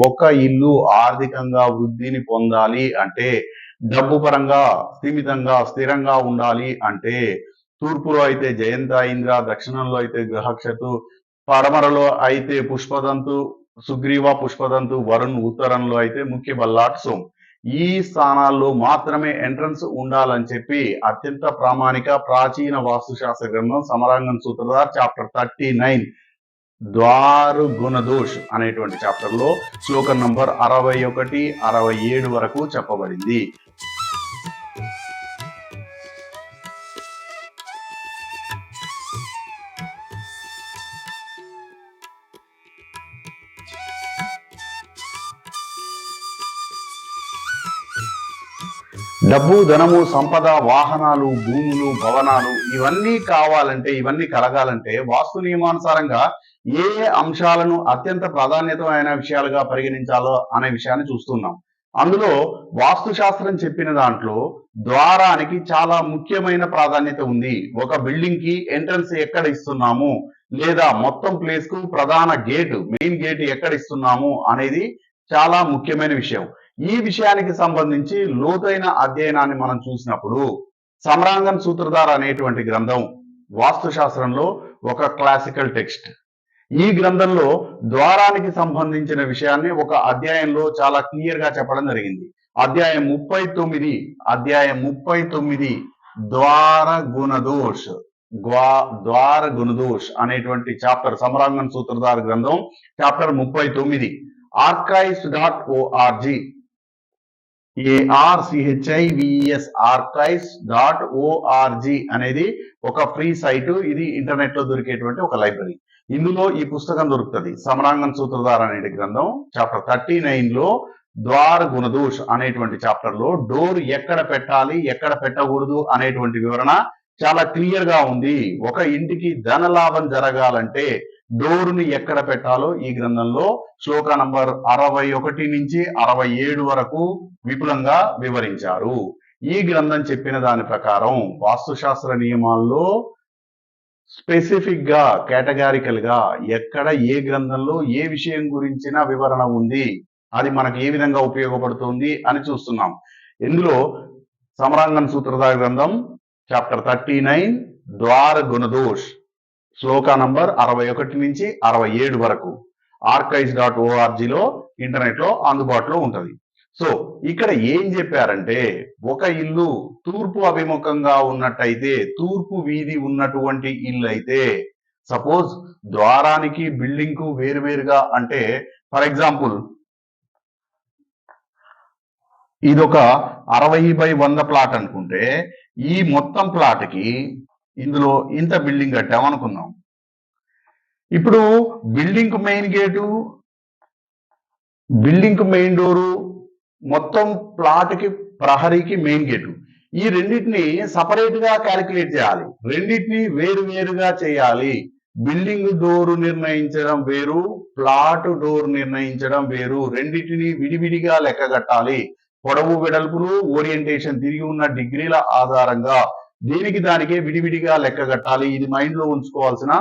ఒక ఇల్లు ఆర్థికంగా వృద్ధిని పొందాలి అంటే, డబ్బు పరంగా స్థిమితంగా స్థిరంగా ఉండాలి అంటే, తూర్పులో అయితే జయంత ఇంద్ర, దక్షిణంలో అయితే గ్రహక్షతు, పడమరలో అయితే పుష్పదంతు సుగ్రీవ, పుష్పదంతు వరుణ్, ఉత్తరంలో అయితే ముఖ్య బల్లాట్ సోమ్. ఈ స్థానాల్లో మాత్రమే ఎంట్రన్స్ ఉండాలని చెప్పి అత్యంత ప్రామాణిక ప్రాచీన వాస్తుశాస్త్ర గ్రంథం సమరాంగన్ సూత్రధార్ చాప్టర్ 39 ద్వారు గుణదోష్ అనేటువంటి చాప్టర్ లో శ్లోకం నంబర్ 61, 67 వరకు చెప్పబడింది. డబ్బు, ధనము, సంపద, వాహనాలు, భూములు, భవనాలు ఇవన్నీ కావాలంటే, ఇవన్నీ కలగాలంటే వాస్తు నియమానుసారంగా ఏ అంశాలను అత్యంత ప్రాధాన్యతమైన విషయాలుగా పరిగణించాలో అనే విషయాన్ని చూస్తున్నాం. అందులో వాస్తు శాస్త్రం చెప్పిన దాంట్లో ద్వారానికి చాలా ముఖ్యమైన ప్రాధాన్యత ఉంది. ఒక బిల్డింగ్ కి ఎంట్రన్స్ ఎక్కడ ఇస్తున్నాము, లేదా మొత్తం ప్లేస్ కు ప్రధాన గేటు, మెయిన్ గేట్ ఎక్కడ ఇస్తున్నాము అనేది చాలా ముఖ్యమైన విషయం. ఈ విషయానికి సంబంధించి లోతైన అధ్యయనాన్ని మనం చూసినప్పుడు సమరాంగన్ సూత్రధార్ అనేటువంటి గ్రంథం వాస్తు శాస్త్రంలో ఒక క్లాసికల్ టెక్స్ట్. ఈ గ్రంథంలో ద్వారానికి సంబంధించిన విషయాన్ని ఒక అధ్యాయంలో చాలా క్లియర్ గా చెప్పడం జరిగింది. అధ్యాయం 39 ద్వార గుణదోష్ అనేటువంటి చాప్టర్ సమరాంగన్ సూత్రధార్ గ్రంథం చాప్టర్ 39 archives.org archives.org అనేది ఒక ఫ్రీ సైట్. ఇది ఇంటర్నెట్ లో దొరికేటువంటి ఒక లైబ్రరీ. ఇందులో ఈ పుస్తకం దొరుకుతుంది. సమరాంగన్ సూత్రధార్ అనే గ్రంథం చాప్టర్ 39 లో ద్వార్ గుణదోష్ అనేటువంటి చాప్టర్ లో డోర్ ఎక్కడ పెట్టాలి, ఎక్కడ పెట్టకూడదు అనేటువంటి వివరణ చాలా క్లియర్ గా ఉంది. ఒక ఇంటికి ధన లాభం జరగాలంటే డోరుని ఎక్కడ పెట్టాలో ఈ గ్రంథంలో శ్లోక నంబర్ 61 నుంచి 67 వరకు విపులంగా వివరించారు. ఈ గ్రంథం చెప్పిన దాని ప్రకారం వాస్తుశాస్త్ర నియమాల్లో స్పెసిఫిక్ గా, కేటగారికల్ గా ఎక్కడ ఏ గ్రంథంలో ఏ విషయం గురించిన వివరణ ఉంది, అది మనకు ఏ విధంగా ఉపయోగపడుతుంది అని చూస్తున్నాం. ఇందులో సమరాంగన్ సూత్రధార్ గ్రంథం చాప్టర్ 39 ద్వార గుణదోష్ శ్లోక నంబర్ 61 నుంచి 67 వరకు archives.org లో ఇంటర్నెట్ లో అందుబాటులో ఉంటది. సో ఇక్కడ ఏం చెప్పారంటే, ఒక ఇల్లు తూర్పు అభిముఖంగా ఉన్నట్టయితే, తూర్పు వీధి ఉన్నటువంటి ఇల్లు అయితే, సపోజ్ ద్వారానికి బిల్డింగ్ కు వేరువేరుగా అంటే, ఫర్ ఎగ్జాంపుల్ ఇదొక 60/100 ప్లాట్ అనుకుంటే, ఈ మొత్తం ప్లాట్ కి ఇందులో ఇంత బిల్డింగ్ కట్టామనుకుందాం. ఇప్పుడు building main gate, building main door, మొత్తం ప్లాట్ కి ప్రహరీకి మెయిన్ గేటు, ఈ రెండింటిని సపరేట్ గా క్యాలిక్యులేట్ చేయాలి. రెండింటిని వేరువేరుగా చేయాలి. బిల్డింగ్ డోరు నిర్ణయించడం వేరు, ప్లాట్ డోర్ నిర్ణయించడం వేరు. రెండింటిని విడివిడిగా లెక్క కట్టాలి. పొడవు, వెడల్పులు, ఓరియంటేషన్, తిరిగి ఉన్న డిగ్రీల ఆధారంగా దీనికి దానికే విడివిడిగా లెక్క కట్టాలి. ఇది మైండ్ లో ఉంచుకోవాల్సిన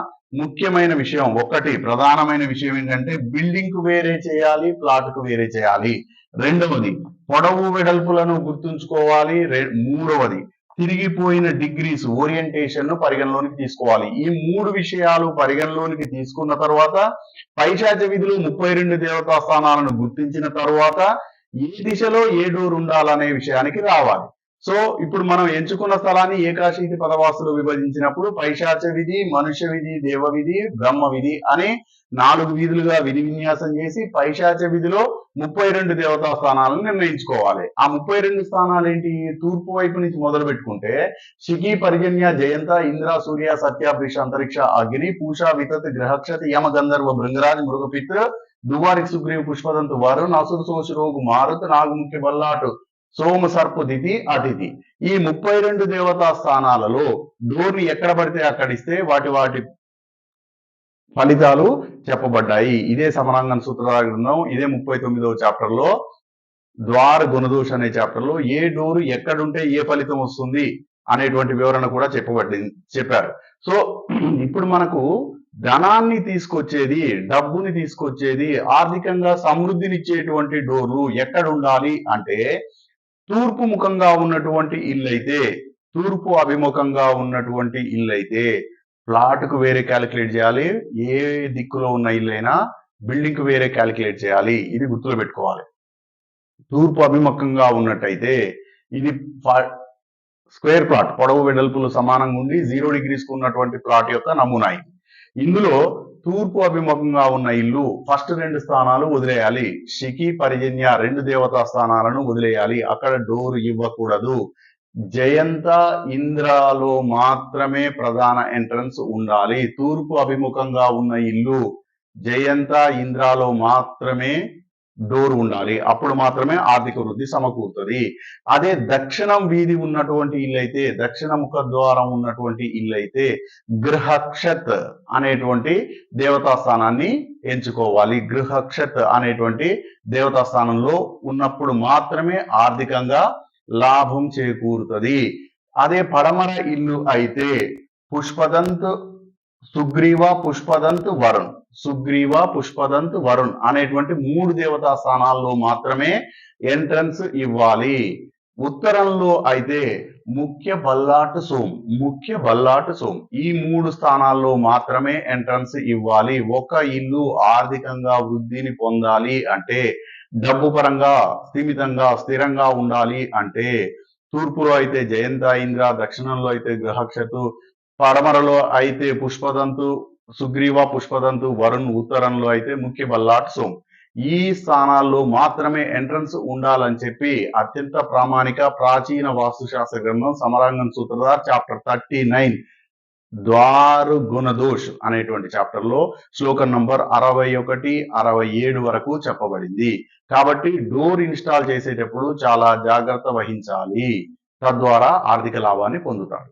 ముఖ్యమైన విషయం. ఒకటి ప్రధానమైన విషయం ఏంటంటే బిల్డింగ్ కు వేరే చేయాలి, ప్లాట్ కు వేరే చేయాలి. రెండవది పొడవు వెడల్పులను గుర్తుంచుకోవాలి. మూడవది తిరిగిపోయిన డిగ్రీస్, ఓరియంటేషన్ ను పరిగణలోనికి తీసుకోవాలి. ఈ మూడు విషయాలు పరిగణలోనికి తీసుకున్న తర్వాత పైశాచ విధులు 32 దేవతా స్థానాలను గుర్తించిన తర్వాత ఏ దిశలో ఏ డోర్ ఉండాలనే విషయానికి రావాలి. సో ఇప్పుడు మనం ఎంచుకున్న స్థలాన్ని ఏకాశీతి పదవాసులు విభజించినప్పుడు పైశాచ విధి, మనుష్య విధి, దేవ విధి, బ్రహ్మ విధి అనే 4 వీధులుగా విధి విన్యాసం చేసి పైశాచ విధిలో 32 దేవతా స్థానాలను నిర్ణయించుకోవాలి. ఆ 32 స్థానాలు ఏంటి? తూర్పు వైపు నుంచి మొదలు పెట్టుకుంటే శిఖి, పర్జన్య, జయంత, ఇంద్ర, సూర్య, సత్య, వృష, అంతరిక్ష, అగ్ని, పూష, వితత్, గ్రహక్షతి, యమ, గంధర్వ, భృంగరాజ్, మృగపిత్ర, దువారికి, సుగ్రీవ, పుష్పదంతు, వరుణ్, అసురు, సోషరోగు, మారుత్, నాగముఖ్య, బల్లాటు, సోమ, సర్పు, దితి, అతిథి. ఈ 32 దేవతా స్థానాలలో డోర్ని ఎక్కడ పడితే అక్కడిస్తే వాటి ఫలితాలు చెప్పబడ్డాయి. ఇదే సమరాంగన్ సూత్రధార గ్రంథం, ఇదే 39వ చాప్టర్ లో ద్వార గుణదోష్ అనే చాప్టర్ లో ఏ డోరు ఎక్కడుంటే ఏ ఫలితం వస్తుంది అనేటువంటి వివరణ కూడా చెప్పారు. సో ఇప్పుడు మనకు ధనాన్ని తీసుకొచ్చేది, డబ్బుని తీసుకొచ్చేది, ఆర్థికంగా సమృద్ధినిచ్చేటువంటి డోర్లు ఎక్కడ ఉండాలి అంటే తూర్పు ముఖంగా ఉన్నటువంటి ఇల్లు అయితే, తూర్పు అభిముఖంగా ఉన్నటువంటి ఇల్లు అయితే ప్లాట్కు వేరే క్యాలిక్యులేట్ చేయాలి. ఏ దిక్కులో ఉన్న ఇల్లు అయినా బిల్డింగ్ కు వేరే క్యాలిక్యులేట్ చేయాలి. ఇది గుర్తులో పెట్టుకోవాలి. తూర్పు అభిముఖంగా ఉన్నట్టయితే ఇది స్క్వేర్ ప్లాట్, పొడవు వెడల్పులు సమానంగా ఉండి 0 degrees కు ఉన్నటువంటి ప్లాట్ యొక్క నమూనా ఇది. ఇందులో తూర్పు అభిముఖంగా ఉన్న ఇల్లు ఫస్ట్ 2 స్థానాలు వదిలేయాలి. శకి పరిజన్య 2 దేవతా స్థానాలను వదిలేయాలి. అక్కడ డోర్ ఇవ్వకూడదు. జయంత ఇంద్రాలో మాత్రమే ప్రధాన ఎంట్రన్స్ ఉండాలి. తూర్పు అభిముఖంగా ఉన్న ఇల్లు జయంత ఇంద్రాలో మాత్రమే డోర్ ఉండాలి. అప్పుడు మాత్రమే ఆర్థిక వృద్ధి సమకూరుతుంది. అదే దక్షిణం వీధి ఉన్నటువంటి ఇల్లు అయితే, దక్షిణ ముఖ ద్వారం ఉన్నటువంటి ఇల్లు అయితే గృహక్షత్ అనేటువంటి దేవతా స్థానాన్ని ఎంచుకోవాలి. గృహక్షత్ అనేటువంటి దేవతా స్థానంలో ఉన్నప్పుడు మాత్రమే ఆర్థికంగా లాభం చేకూరుతుంది. అదే పడమర ఇల్లు అయితే పుష్పదంత్ సుగ్రీవ పుష్పదంత్ వరుణ్, సుగ్రీవ పుష్పదంత్ వరుణ్ అనేటువంటి 3 దేవతా స్థానాల్లో మాత్రమే ఎంట్రన్స్ ఇవ్వాలి. ఉత్తరంలో అయితే ముఖ్య బల్లాట్ సోమ్, ముఖ్య బల్లాట్ సోమ్ ఈ 3 స్థానాల్లో మాత్రమే ఎంట్రన్స్ ఇవ్వాలి. ఒక ఇల్లు ఆర్థికంగా వృద్ధిని పొందాలి అంటే, డబ్బు పరంగా స్థిమితంగా స్థిరంగా ఉండాలి అంటే తూర్పులో అయితే జయంత ఇంద్ర, దక్షిణంలో అయితే గృహక్షతు, పడమరలో అయితే పుష్పదంతు సుగ్రీవ పుష్పదంతు వరుణ్, ఉత్తరంలో అయితే ముఖ్య బల్లాట్ సోమ్ ఈ స్థానాల్లో మాత్రమే ఎంట్రన్స్ ఉండాలని చెప్పి అత్యంత ప్రామాణిక ప్రాచీన వాస్తుశాస్త్ర గ్రంథం సమరాంగన్ సూత్రధార్ చాప్టర్ 39 ద్వారు గుణదోష్ అనేటువంటి చాప్టర్ లో శ్లోకం నంబర్ 61, 67 వరకు చెప్పబడింది. కాబట్టి డోర్ ఇన్స్టాల్ చేసేటప్పుడు చాలా జాగ్రత్త వహించాలి. తద్వారా ఆర్థిక లాభాన్ని పొందుతాడు.